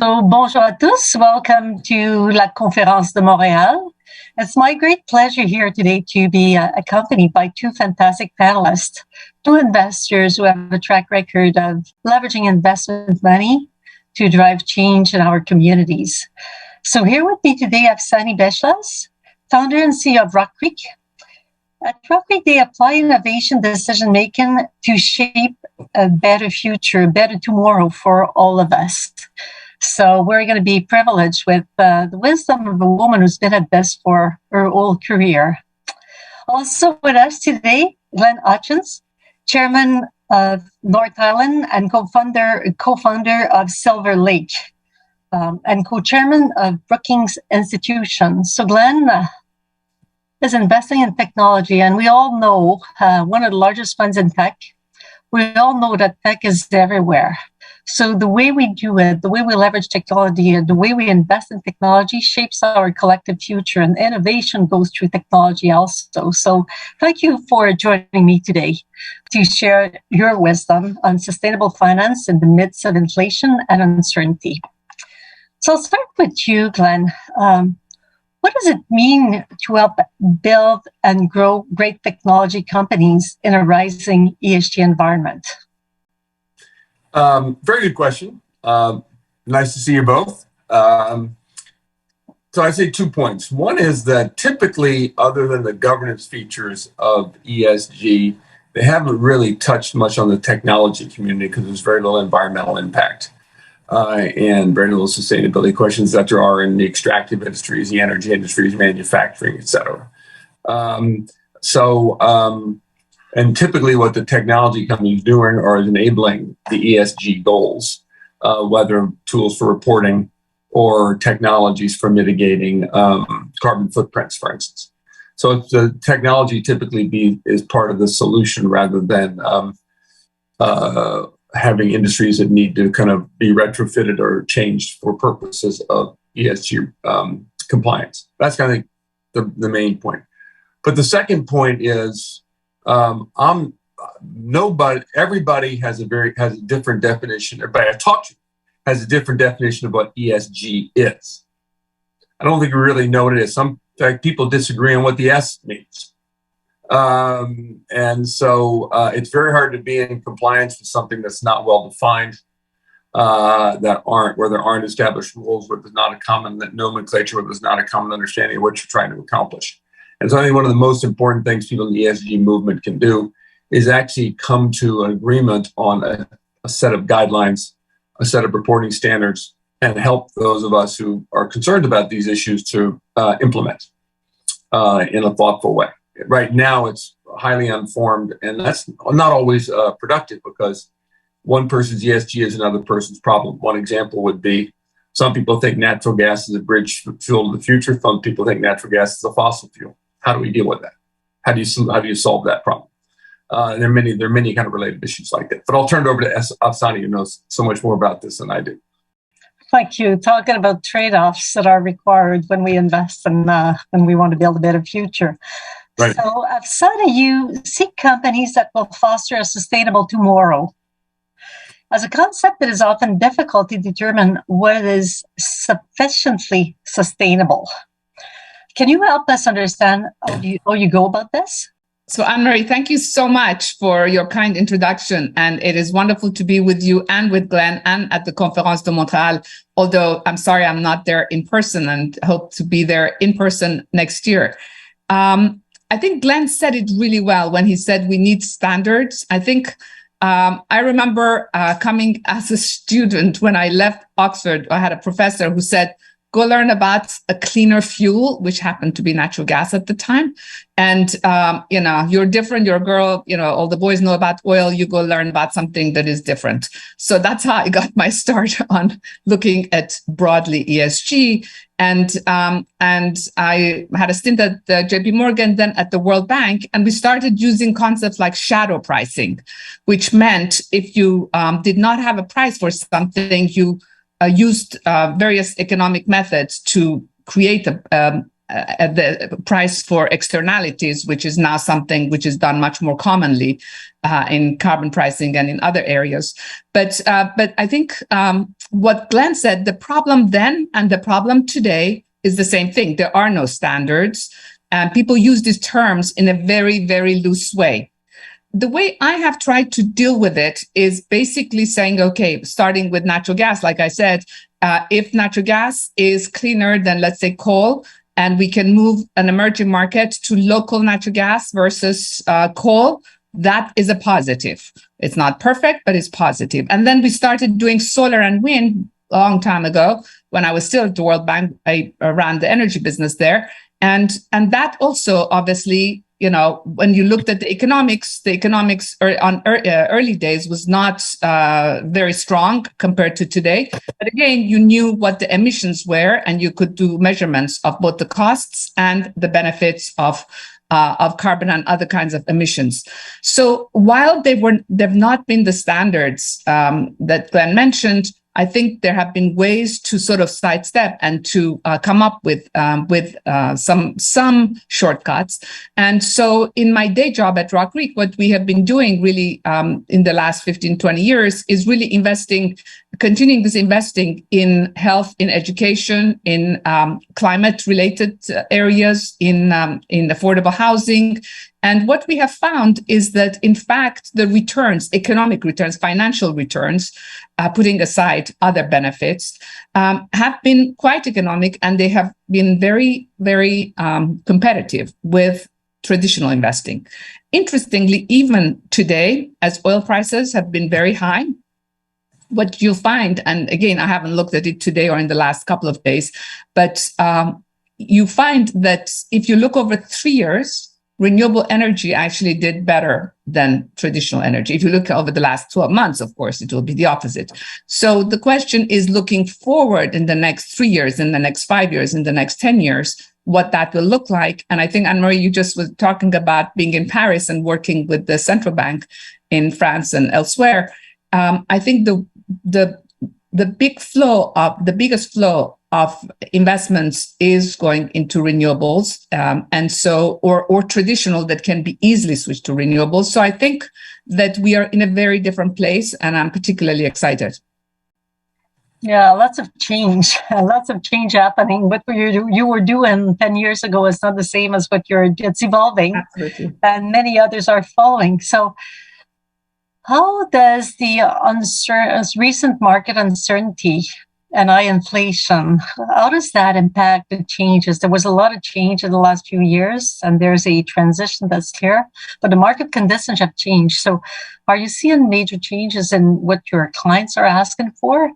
So, bonjour à tous. Welcome to La Conférence de Montréal. It's my great pleasure here today to be accompanied by two fantastic panelists, two investors who have a track record of leveraging investment money to drive change in our communities. So here with me today, Afsaneh Beschloss, founder and CEO of RockCreek. At RockCreek, they apply innovation decision-making to shape a better future, a better tomorrow for all of us. So we're going to be privileged with the wisdom of a woman who's been at this for her whole career. Also with us today, Glenn Hutchins, chairman of North Island and co-founder of Silver Lake, and co-chairman of Brookings Institution. So Glenn is investing in technology, and we all know one of the largest funds in tech. We all know that tech is everywhere. So the way we do it, the way we leverage technology, and the way we invest in technology shapes our collective future, and innovation goes through technology also. So thank you for joining me today to share your wisdom on sustainable finance in the midst of inflation and uncertainty. So I'll start with you, Glenn. What does it mean to help build and grow great technology companies in a rising ESG environment? Very good question. Nice to see you both. So I'd say 2 points. One is that typically, other than the governance features of ESG, they haven't really touched much on the technology community because there's very little environmental impact and very little sustainability questions that there are in the extractive industries, the energy industries, manufacturing, et cetera. And typically what the technology companies doing are enabling the ESG goals, whether tools for reporting or technologies for mitigating carbon footprints, for instance. So the technology typically is part of the solution rather than having industries that need to kind of be retrofitted or changed for purposes of ESG compliance. That's kind of the main point. But the second point is, everybody has a different definition. Everybody I've talked to has a different definition of what ESG is. I don't think we really know what it is. In fact, people disagree on what the S means. And so it's very hard to be in compliance with something that's not well defined, where there aren't established rules, where there's not a common nomenclature, where there's not a common understanding of what you're trying to accomplish. And so I think one of the most important things people in the ESG movement can do is actually come to an agreement on a set of guidelines, a set of reporting standards, and help those of us who are concerned about these issues to implement in a thoughtful way. Right now, it's highly unformed, and that's not always productive because one person's ESG is another person's problem. One example would be some people think natural gas is a bridge fuel to the future. Some people think natural gas is a fossil fuel. How do we deal with that? How do you solve that problem? There are many kind of related issues like that. But I'll turn it over to Afsaneh, who knows so much more about this than I do. Thank you. Talking about trade-offs that are required when we invest and when we want to build a better future. Right. So, Afsaneh, you seek companies that will foster a sustainable tomorrow. As a concept, it is often difficult to determine what is sufficiently sustainable. Can you help us understand how you go about this? So, Anne-Marie, thank you so much for your kind introduction. And it is wonderful to be with you and with Glenn and at the Conférence de Montréal, although I'm sorry I'm not there in person and hope to be there in person next year. I think Glenn said it really well when he said we need standards. I think I remember coming as a student when I left Oxford. I had a professor who said, go learn about a cleaner fuel, which happened to be natural gas at the time. And, you're different, you're a girl, all the boys know about oil, you go learn about something that is different. So that's how I got my start on looking at broadly ESG. And I had a stint at the JP Morgan, then at the World Bank, and we started using concepts like shadow pricing, which meant if you did not have a price for something, you used various economic methods to create the price for externalities, which is now something which is done much more commonly in carbon pricing and in other areas. But I think what Glenn said, the problem then and the problem today is the same thing. There are no standards, and people use these terms in a very, very loose way. The way I have tried to deal with it is basically saying, okay, starting with natural gas, like I said, if natural gas is cleaner than, let's say, coal, and we can move an emerging market to local natural gas versus coal, that is a positive. It's not perfect, but it's positive. And then we started doing solar and wind a long time ago. When I was still at the World Bank, I ran the energy business there. And that also, obviously, you know, when you looked at the economics on early days was not very strong compared to today. But again, you knew what the emissions were, and you could do measurements of both the costs and the benefits of carbon and other kinds of emissions. So while they've not been the standards that Glenn mentioned, I think there have been ways to sort of sidestep and to come up with some shortcuts. And so in my day job at RockCreek, what we have been doing really in the last 15, 20 years is really continuing this investing in health, in education, in climate-related areas, in affordable housing. And what we have found is that, in fact, the returns, economic returns, financial returns, putting aside other benefits, have been quite economic, and they have been very, very competitive with traditional investing. Interestingly, even today, as oil prices have been very high, what you'll find, and again, I haven't looked at it today or in the last couple of days, but you find that if you look over 3 years, renewable energy actually did better than traditional energy. If you look over the last 12 months, of course, it will be the opposite. So the question is, looking forward in the next 3 years, in the next 5 years, in the next 10 years, what that will look like. And I think, Anne-Marie, you just was talking about being in Paris and working with the central bank in France and elsewhere. I think the biggest flow of investments is going into renewables, and so or traditional that can be easily switched to renewables. So I think that we are in a very different place, and I'm particularly excited. Yeah, lots of change happening. What you were doing 10 years ago is not the same as it's evolving. Absolutely. And many others are following. So how does the recent market uncertainty and high inflation, how does that impact the changes? There was a lot of change in the last few years, and there's a transition that's clear, but the market conditions have changed. So are you seeing major changes in what your clients are asking for,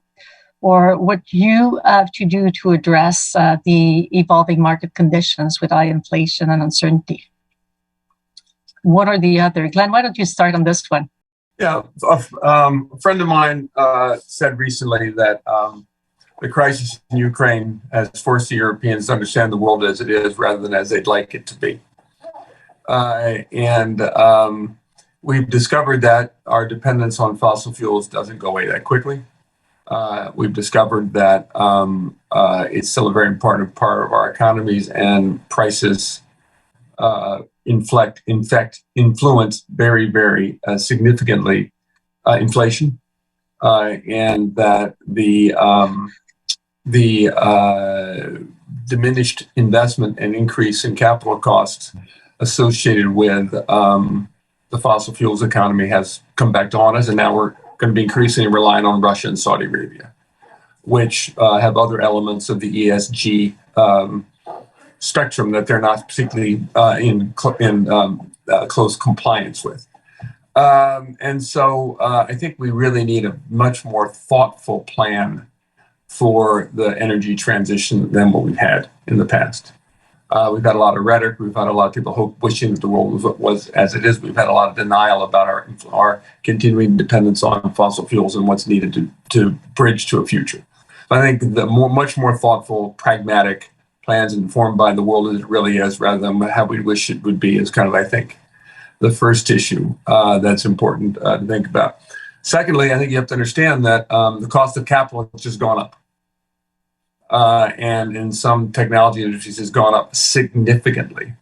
or what you have to do to address the evolving market conditions with high inflation and uncertainty? One or the other. Glenn, why don't you start on this one? Yeah, a friend of mine said recently that the crisis in Ukraine has forced the Europeans to understand the world as it is rather than as they'd like it to be. And we've discovered that our dependence on fossil fuels doesn't go away that quickly. We've discovered that it's still a very important part of our economies, and prices influence very, very significantly inflation, and that the diminished investment and increase in capital costs associated with the fossil fuels economy has come back to haunt us, and now we're going to be increasingly reliant on Russia and Saudi Arabia, which have other elements of the ESG spectrum that they're not particularly in close compliance with. And so I think we really need a much more thoughtful plan for the energy transition than what we've had in the past. We've had a lot of rhetoric. We've had a lot of people wishing that the world was as it is. We've had a lot of denial about our continuing dependence on fossil fuels and what's needed to bridge to a future. But I think the much more thoughtful, pragmatic plans informed by the world as it really is, rather than how we wish it would be, is kind of, I think, the first issue that's important to think about. Secondly, I think you have to understand that the cost of capital has just gone up. and in some technology industries has gone up significantly.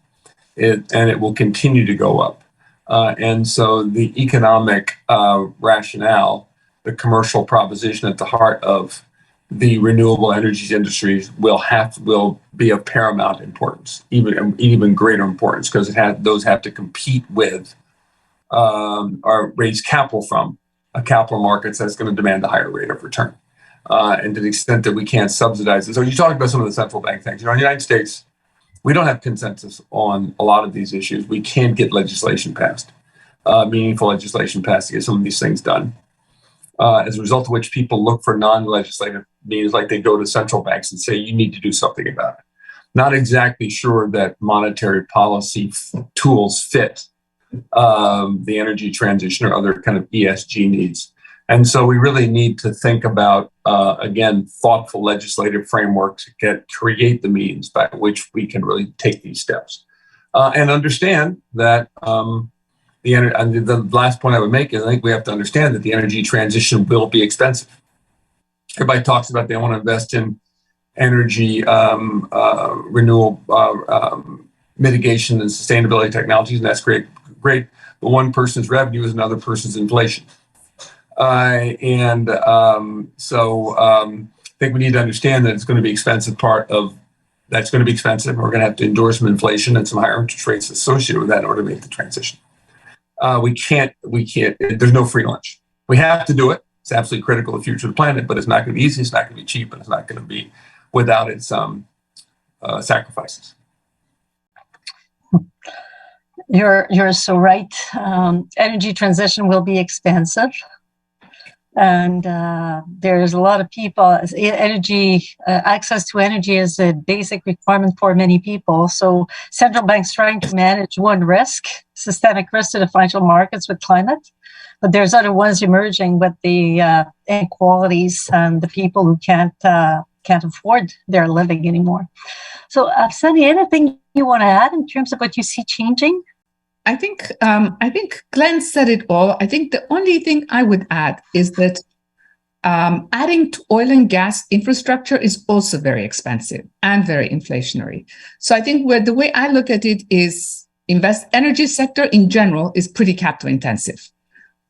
And it will continue to go up. And so the economic rationale, the commercial proposition at the heart of the renewable energies industries will be of paramount importance, even greater importance, because those have to compete with or raise capital from a capital markets that's going to demand a higher rate of return. And to the extent that we can't subsidize it. So you talked about some of the central bank things. In the United States, we don't have consensus on a lot of these issues. We can't get legislation passed, meaningful legislation passed to get some of these things done. As a result of which people look for non-legislative means, like they go to central banks and say, you need to do something about it. Not exactly sure that monetary policy tools fit the energy transition or other kind of ESG needs. And so we really need to think about, again, thoughtful legislative frameworks to create the means by which we can really take these steps. And understand that the last point I would make is I think we have to understand that the energy transition will be expensive. Everybody talks about they want to invest in energy renewal mitigation and sustainability technologies, and that's great. But one person's revenue is another person's inflation. So I think we need to understand that it's going to be expensive. That's going to be expensive. We're going to have to endure some inflation and some higher interest rates associated with that in order to make the transition. We can't, there's no free lunch. We have to do it. It's absolutely critical to the future of the planet, but it's not going to be easy. It's not going to be cheap, and it's not going to be without its sacrifices. You're so right. Energy transition will be expensive. And there's a lot of people, access to energy is a basic requirement for many people. So central banks trying to manage one risk, systemic risk to the financial markets with climate. But there's other ones emerging with the inequalities and the people who can't afford their living anymore. So Afsaneh, anything you want to add in terms of what you see changing? I think Glenn said it all. I think the only thing I would add is that adding to oil and gas infrastructure is also very expensive and very inflationary. So I think the way I look at it is energy sector in general is pretty capital intensive.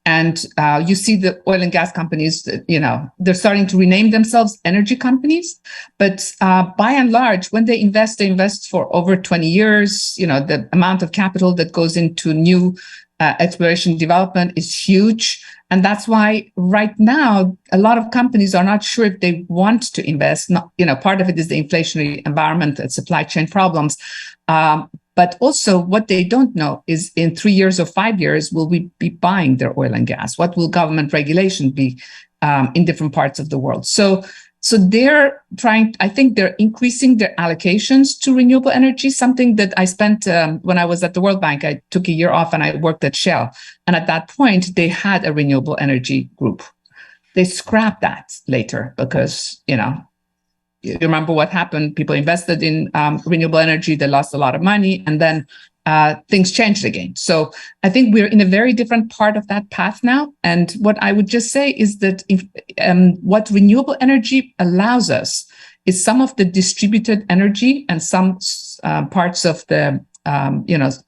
And you see the oil and gas companies, they're starting to rename themselves energy companies. But by and large, when they invest for over 20 years. The amount of capital that goes into new exploration development is huge. And that's why right now, a lot of companies are not sure if they want to invest. Part of it is the inflationary environment and supply chain problems. But also what they don't know is in 3 years or 5 years, will we be buying their oil and gas? What will government regulation be in different parts of the world? So they're I think they're increasing their allocations to renewable energy, something that I spent when I was at the World Bank. I took a year off and I worked at Shell. And at that point, they had a renewable energy group. They scrapped that later because, you remember what happened. People invested in renewable energy. They lost a lot of money. And then things changed again. So I think we're in a very different part of that path now. And what I would just say is that what renewable energy allows us is some of the distributed energy and some parts of the,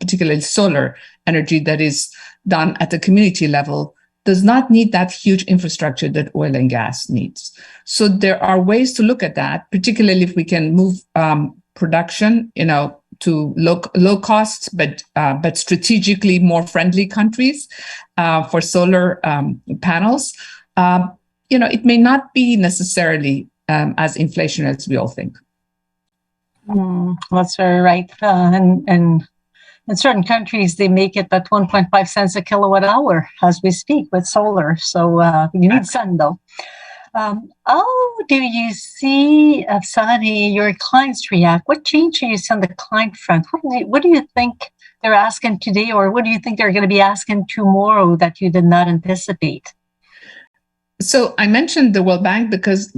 particularly solar energy that is done at the community level does not need that huge infrastructure that oil and gas needs. So there are ways to look at that, particularly if we can move production, to low cost, but strategically more friendly countries for solar panels. It may not be necessarily as inflationary as we all think. That's very right. And in certain countries, they make it at 1.5 cents a kilowatt hour as we speak with solar. So you need sun, though. How do you see, Afsaneh, your clients react? What change do you see on the client front? What do you think they're asking today, or what do you think they're going to be asking tomorrow that you did not anticipate? So I mentioned the World Bank because,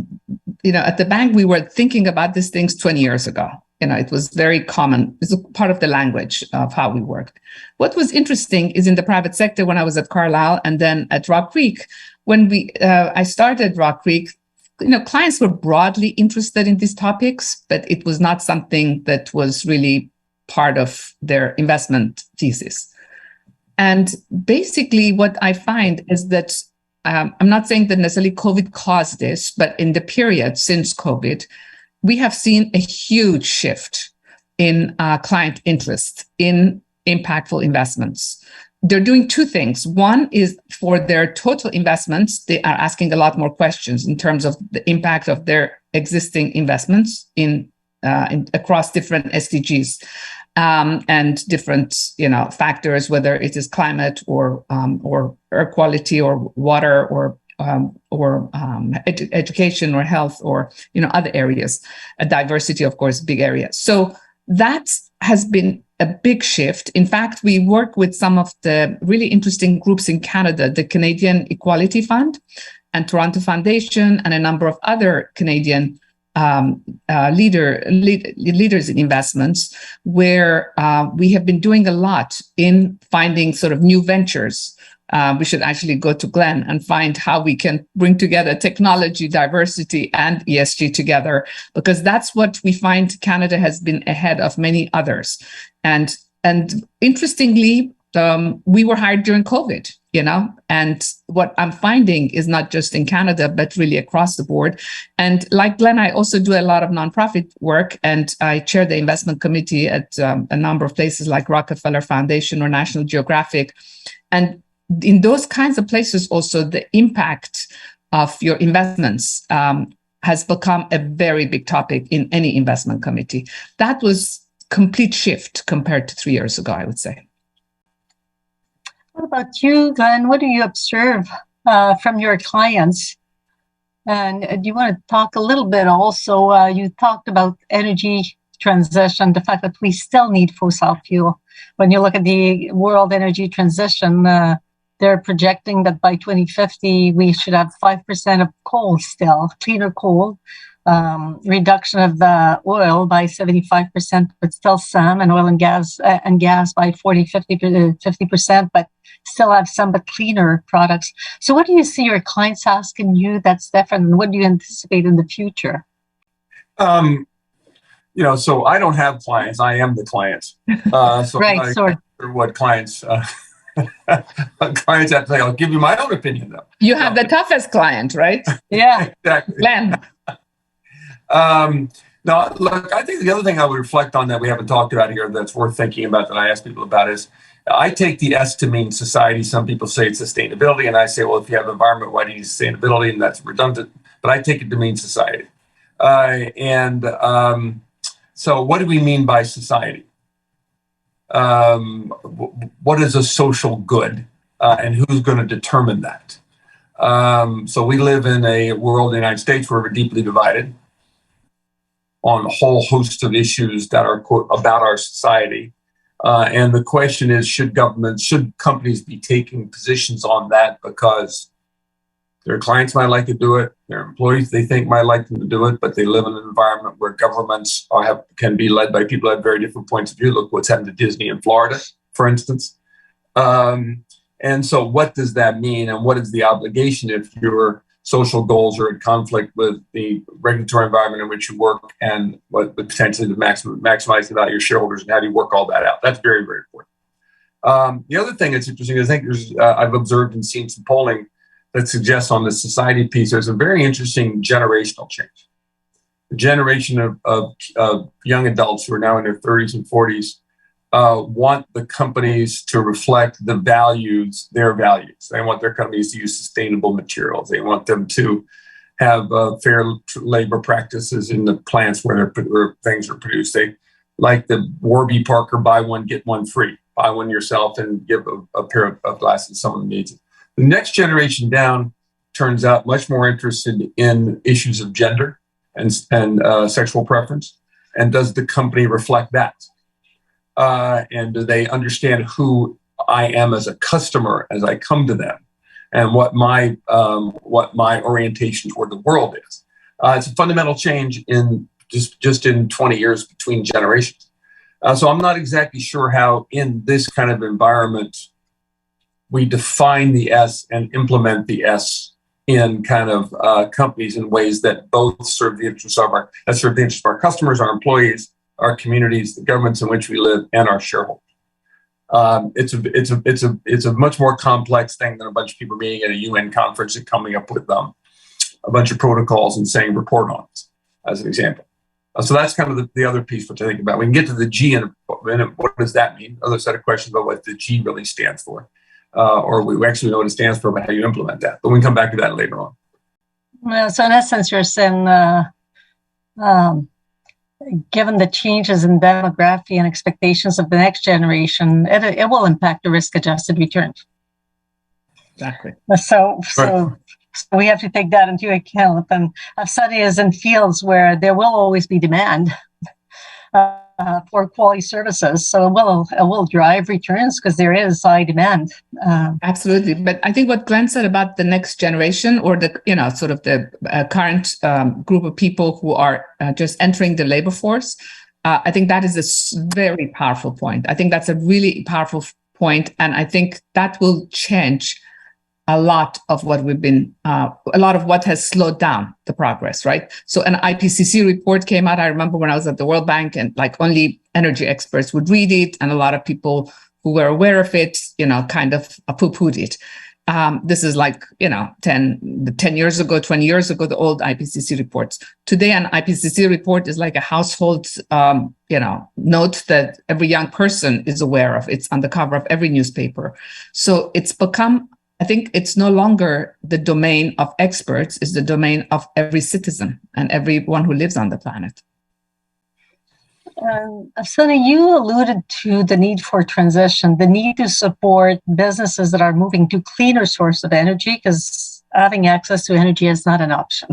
at the bank, we were thinking about these things 20 years ago. It was very common. It's a part of the language of how we work. What was interesting is in the private sector, when I was at Carlyle and then at RockCreek, when I started RockCreek, clients were broadly interested in these topics, but it was not something that was really part of their investment thesis. And basically what I find is that I'm not saying that necessarily COVID caused this, but in the period since COVID, we have seen a huge shift in client interest in impactful investments. They're doing two things. One is for their total investments, they are asking a lot more questions in terms of the impact of their existing investments in across different SDGs and different factors, whether it is climate or air quality or water or education or health or other areas. Diversity, of course, big area. So that has been a big shift. In fact, we work with some of the really interesting groups in Canada, the Canadian Equality Fund and Toronto Foundation, and a number of other Canadian leaders in investments, where we have been doing a lot in finding sort of new ventures. We should actually go to Glenn and find how we can bring together technology, diversity, and ESG together, because that's what we find Canada has been ahead of many others. And interestingly, we were hired during COVID, and what I'm finding is not just in Canada, but really across the board. And like Glenn, I also do a lot of nonprofit work, and I chair the investment committee at a number of places like Rockefeller Foundation or National Geographic. And in those kinds of places, also the impact of your investments has become a very big topic in any investment committee. That was complete shift compared to 3 years ago, I would say. What about you, Glenn? What do you observe from your clients? And do you want to talk a little bit also? You talked about energy transition, the fact that we still need fossil fuel. When you look at the world energy transition, they're projecting that by 2050, we should have 5% of coal still, cleaner coal, reduction of the oil by 75%, but still some, and oil and gas by 50%, but still have some but cleaner products. So what do you see your clients asking you that's different, and what do you anticipate in the future? So I don't have clients. I am the client. Right, sorry. What clients clients have to say. I'll give you my own opinion, though. You have the toughest client, right? Yeah. Exactly. Glenn. No, look, I think the other thing I would reflect on that we haven't talked about here that's worth thinking about, that I ask people about, is I take the S to mean society. Some people say it's sustainability, and I say, well, if you have environment, why do you need sustainability? And that's redundant, but I take it to mean society. So what do we mean by society? What is a social good, and who's going to determine that? So we live in a world in the United States where we're deeply divided on a whole host of issues that are, quote, about our society. And the question is, should companies be taking positions on that because their clients might like to do it, their employees they think might like them to do it, but they live in an environment where governments can be led by people who have very different points of view. Look what's happened to Disney in Florida, for instance. And so what does that mean, and what is the obligation if your social goals are in conflict with the regulatory environment in which you work, and what potentially to maximize the value of your shareholders, and how do you work all that out? That's very, very important. The other thing that's interesting, I think I've observed and seen some polling that suggests on the society piece, there's a very interesting generational change. The generation of young adults who are now in their 30s and 40s want the companies to reflect their values. They want their companies to use sustainable materials. They want them to have fair labor practices in the plants where things are produced. They like the Warby Parker buy one, get one free. Buy one yourself and give a pair of glasses to someone who needs it. The next generation down turns out much more interested in issues of gender and sexual preference. And does the company reflect that? And do they understand who I am as a customer as I come to them, and what my orientation toward the world is? It's a fundamental change in just in 20 years between generations. So I'm not exactly sure how, in this kind of environment, we define the S and implement the S in kind of companies in ways that both serve the interests of our customers, our employees, our communities, the governments in which we live, and our shareholders. It's a much more complex thing than a bunch of people meeting at a UN conference and coming up with a bunch of protocols and saying report on it, as an example. So that's kind of the other piece which I think about. We can get to the G in a minute. What does that mean? Another set of questions about what the G really stands for. Or we actually know what it stands for, but how you implement that. But we can come back to that later on. Well, so in essence, you're saying, given the changes in demography and expectations of the next generation, it will impact the risk-adjusted return. Exactly. So we have to take that into account. And Afsaneh is in fields where there will always be demand for quality services. So it will drive returns because there is high demand. Absolutely. But I think what Glenn said about the next generation, or the sort of the current group of people who are just entering the labor force, I think that is a very powerful point. I think that's a really powerful point. And I think that will change a lot of what what has slowed down the progress, right? So an IPCC report came out. I remember when I was at the World Bank, and like only energy experts would read it, and a lot of people who were aware of it, kind of poo-pooed it. This is like, 10 years ago, 20 years ago, the old IPCC reports. Today, an IPCC report is like a household, note that every young person is aware of. It's on the cover of every newspaper. So it's become, I think it's no longer the domain of experts, it's the domain of every citizen and everyone who lives on the planet. Afsaneh, you alluded to the need for transition, the need to support businesses that are moving to cleaner source of energy, because having access to energy is not an option.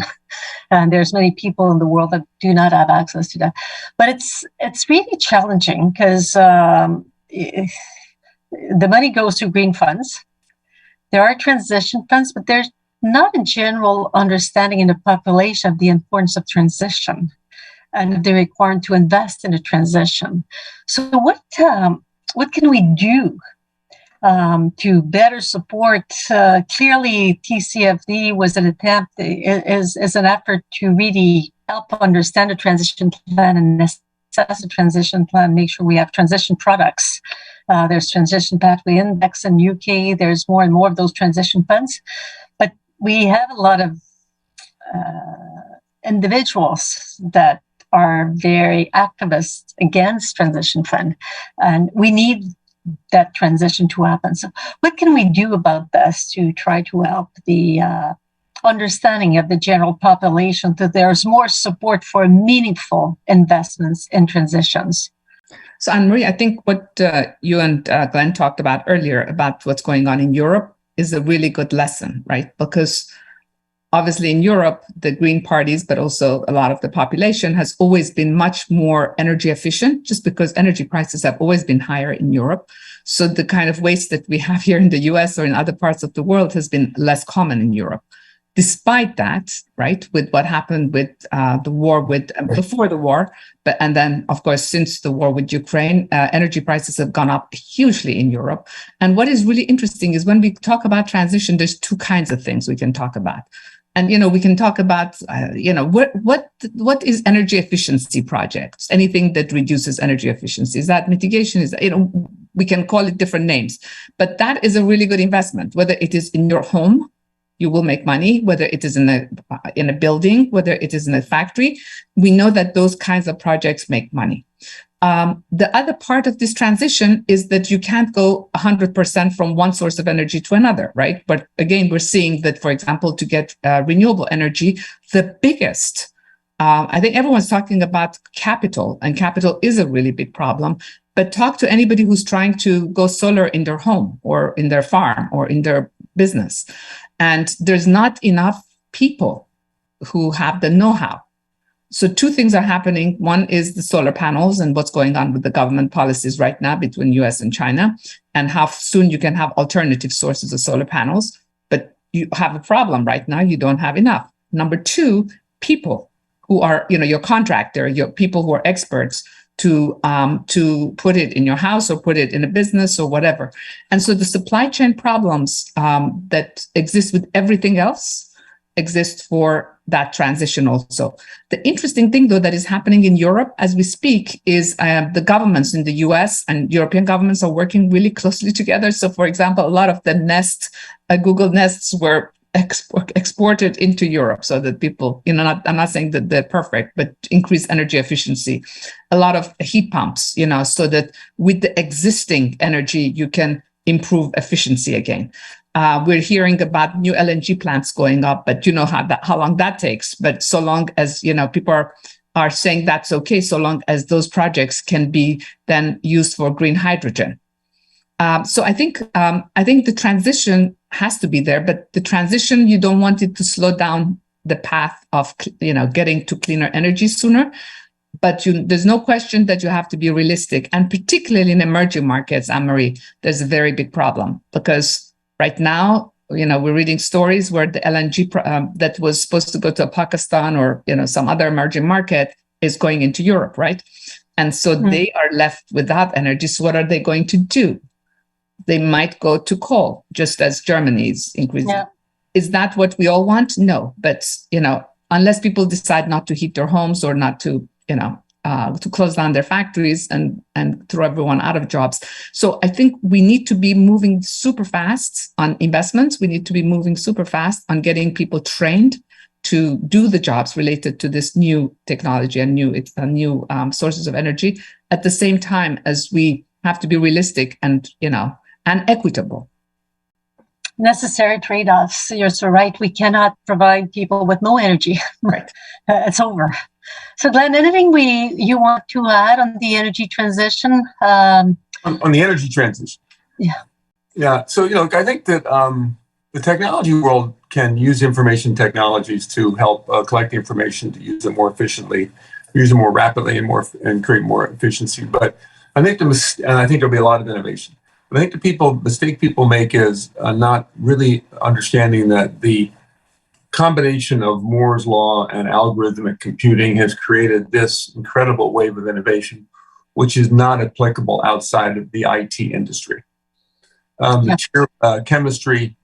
And there's many people in the world that do not have access to that. But it's really challenging because the money goes to green funds. There are transition funds, but there's not a general understanding in the population of the importance of transition and the requirement to invest in a transition. So what can we do to better support? Clearly, TCFD was an attempt, is an effort to really help understand the transition plan and assess the transition plan, make sure we have transition products. There's Transition Pathway Index in UK. There's more and more of those transition funds. But we have a lot of individuals that are very activist against transition fund. And we need that transition to happen. So what can we do about this to try to help the understanding of the general population that there's more support for meaningful investments in transitions? So, Anne-Marie, I think what you and Glenn talked about earlier about what's going on in Europe is a really good lesson, right? Because obviously in Europe, the green parties, but also a lot of the population has always been much more energy efficient, just because energy prices have always been higher in Europe. So the kind of waste that we have here in the US or in other parts of the world has been less common in Europe. Despite that, right, with what happened with the war before the war, and then, of course, since the war with Ukraine, energy prices have gone up hugely in Europe. And what is really interesting is when we talk about transition, there's two kinds of things we can talk about. And, we can talk about, what is energy efficiency projects? Anything that reduces energy efficiency. Is that mitigation? Is that, we can call it different names. But that is a really good investment, whether it is in your home, you will make money, whether it is in a building, whether it is in a factory. We know that those kinds of projects make money. The other part of this transition is that you can't go 100% from one source of energy to another, right? But again, we're seeing that, for example, to get renewable energy, the biggest, I think everyone's talking about capital, and capital is a really big problem. But talk to anybody who's trying to go solar in their home or in their farm or in their business. And there's not enough people who have the know-how. So two things are happening. One is the solar panels and what's going on with the government policies right now between US and China, and how soon you can have alternative sources of solar panels. But you have a problem right now. You don't have enough. Number two, people who are, your contractor, your people who are experts to put it in your house or put it in a business or whatever. And so the supply chain problems that exist with everything else exist for that transition also. The interesting thing, though, that is happening in Europe as we speak is the governments in the US and European governments are working really closely together. So, for example, a lot of the Google Nests were exported into Europe so that people, I'm not saying that they're perfect, but increase energy efficiency. A lot of heat pumps, so that with the existing energy, you can improve efficiency again. We're hearing about new LNG plants going up, but you know how long that takes. But so long as people are saying that's okay, so long as those projects can be then used for green hydrogen. So I think the transition has to be there, but the transition, you don't want it to slow down the path of getting to cleaner energy sooner. But there's no question that you have to be realistic, and particularly in emerging markets, Anne-Marie, there's a very big problem because right now, we're reading stories where the LNG that was supposed to go to Pakistan or some other emerging market is going into Europe, right? And so they are left without energy. So what are they going to do? They might go to coal, just as Germany is increasing. Yeah. Is that what we all want? No, but unless people decide not to heat their homes or not to to close down their factories and throw everyone out of jobs. So I think we need to be moving super fast on investments. We need to be moving super fast on getting people trained to do the jobs related to this new technology and new sources of energy. At the same time as we have to be realistic and equitable. Necessary trade-offs. You're so right. We cannot provide people with no energy. Right. It's over. So, Glenn, anything you want to add on the energy transition? On the energy transition? Yeah. Yeah. So, I think that the technology world can use information technologies to help collect the information, to use it more efficiently, use it more rapidly, and create more efficiency. But I think there'll be a lot of innovation. But I think the mistake people make is not really understanding that the combination of Moore's law and algorithmic computing has created this incredible wave of innovation, which is not applicable outside of the IT industry. Chemistry,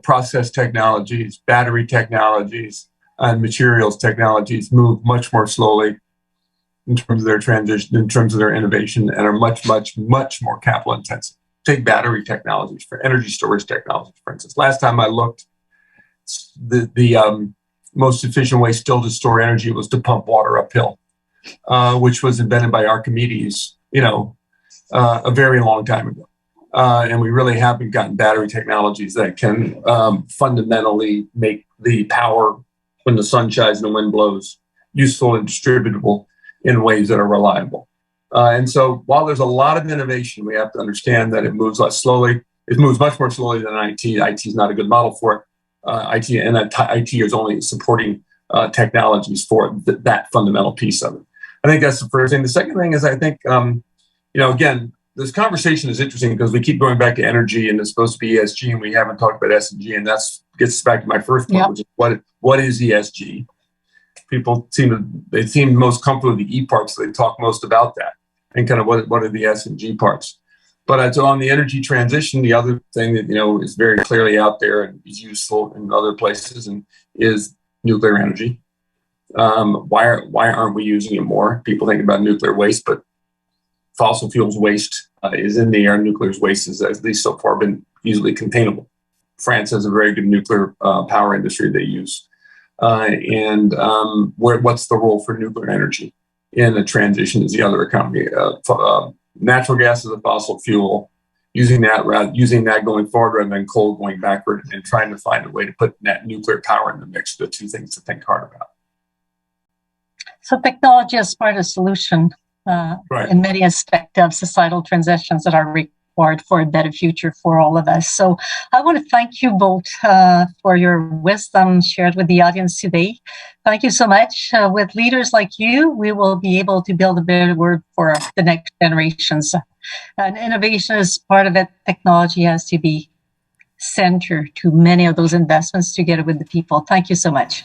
process technologies, battery technologies, and materials technologies move much more slowly in terms of their transition, in terms of their innovation, and are much, much, much more capital intensive. Take battery technologies for energy storage technologies, for instance. Last time I looked, the most efficient way still to store energy was to pump water uphill, which was invented by Archimedes, a very long time ago. And we really haven't gotten battery technologies that can fundamentally make the power when the sun shines and the wind blows useful and distributable in ways that are reliable. And so while there's a lot of innovation, we have to understand that it moves less slowly. It moves much more slowly than IT. IT is not a good model for it. IT is only supporting technologies for that fundamental piece of it. I think that's the first thing. The second thing is I think, again, this conversation is interesting because we keep going back to energy and it's supposed to be ESG and we haven't talked about S&G, and that gets back to my first point, which is what is ESG? People seem most comfortable with the E parts, so they talk most about that and kind of what are the S and G parts. But on the energy transition, the other thing that is very clearly out there and is useful in other places and is nuclear energy. Why aren't we using it more? People think about nuclear waste, but fossil fuels waste is in the air. Nuclear waste has at least so far been easily containable. France has a very good nuclear power industry they use. What's the role for nuclear energy in the transition is the other economy. Natural gas is a fossil fuel, using that going forward rather than coal going backward, and trying to find a way to put net nuclear power in the mix, the two things to think hard about. So technology is part of the solution in many aspects of societal transitions that are required for a better future for all of us. So I want to thank you both for your wisdom shared with the audience today. Thank you so much. With leaders like you, we will be able to build a better world for the next generations. And innovation is part of it. Technology has to be centered to many of those investments together with the people. Thank you so much.